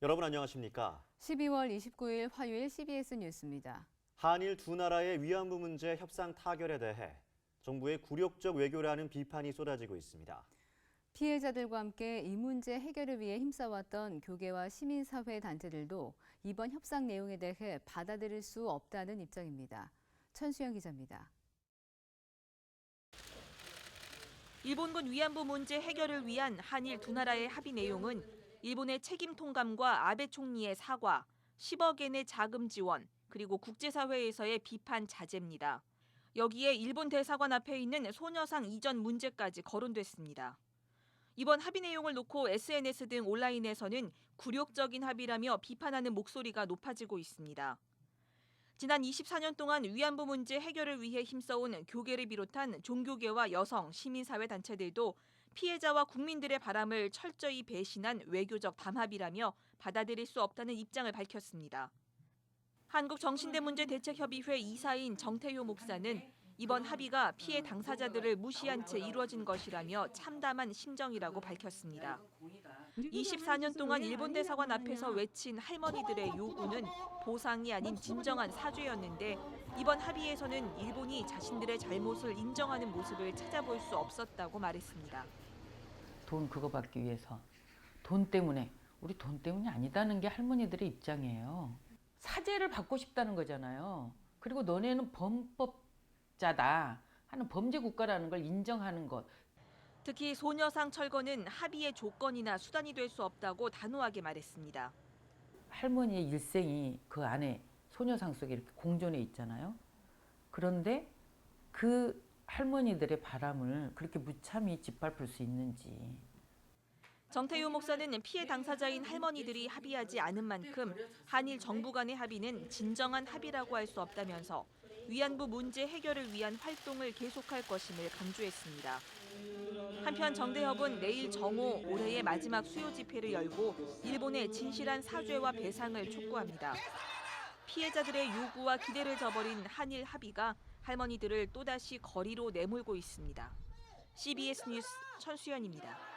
여러분 안녕하십니까? 12월 29일 화요일 CBS 뉴스입니다. 한일 두 나라의 위안부 문제 협상 타결에 대해 정부의 굴욕적 외교라는 비판이 쏟아지고 있습니다. 피해자들과 함께 이 문제 해결을 위해 힘써왔던 교계와 시민사회 단체들도 이번 협상 내용에 대해 받아들일 수 없다는 입장입니다. 천수영 기자입니다. 일본군 위안부 문제 해결을 위한 한일 두 나라의 합의 내용은 일본의 책임 통감과 아베 총리의 사과, 10억 엔의 자금 지원, 그리고 국제사회에서의 비판 자제입니다. 여기에 일본 대사관 앞에 있는 소녀상 이전 문제까지 거론됐습니다. 이번 합의 내용을 놓고 SNS 등 온라인에서는 굴욕적인 합의라며 비판하는 목소리가 높아지고 있습니다. 지난 24년 동안 위안부 문제 해결을 위해 힘써온 교계를 비롯한 종교계와 여성, 시민사회 단체들도 피해자와 국민들의 바람을 철저히 배신한 외교적 담합이라며 받아들일 수 없다는 입장을 밝혔습니다. 한국정신대문제대책협의회 이사인 정태효 목사는 이번 합의가 피해 당사자들을 무시한 채 이루어진 것이라며 참담한 심정이라고 밝혔습니다. 24년 동안 일본 대사관 앞에서 외친 할머니들의 요구는 보상이 아닌 진정한 사죄였는데 이번 합의에서는 일본이 자신들의 잘못을 인정하는 모습을 찾아볼 수 없었다고 말했습니다. 돈 그거 받기 위해서 돈 때문에 우리 돈 때문이 아니다는 게 할머니들의 입장이에요. 사죄를 받고 싶다는 거잖아요. 그리고 너네는 범법자다 하는 범죄 국가라는 걸 인정하는 것. 특히 소녀상 철거는 합의의 조건이나 수단이 될 수 없다고 단호하게 말했습니다. 할머니의 일생이 그 안에 소녀상 속에 이렇게 공존해 있잖아요. 그런데 그 할머니들의 바람을 그렇게 무참히 짓밟을 수 있는지. 정태효 목사는 피해 당사자인 할머니들이 합의하지 않은 만큼 한일 정부 간의 합의는 진정한 합의라고 할 수 없다면서 위안부 문제 해결을 위한 활동을 계속할 것임을 강조했습니다. 한편 정대협은 내일 정오 올해의 마지막 수요 집회를 열고 일본의 진실한 사죄와 배상을 촉구합니다. 피해자들의 요구와 기대를 저버린 한일 합의가 할머니들을 또다시 거리로 내몰고 있습니다. CBS 뉴스 천수연입니다.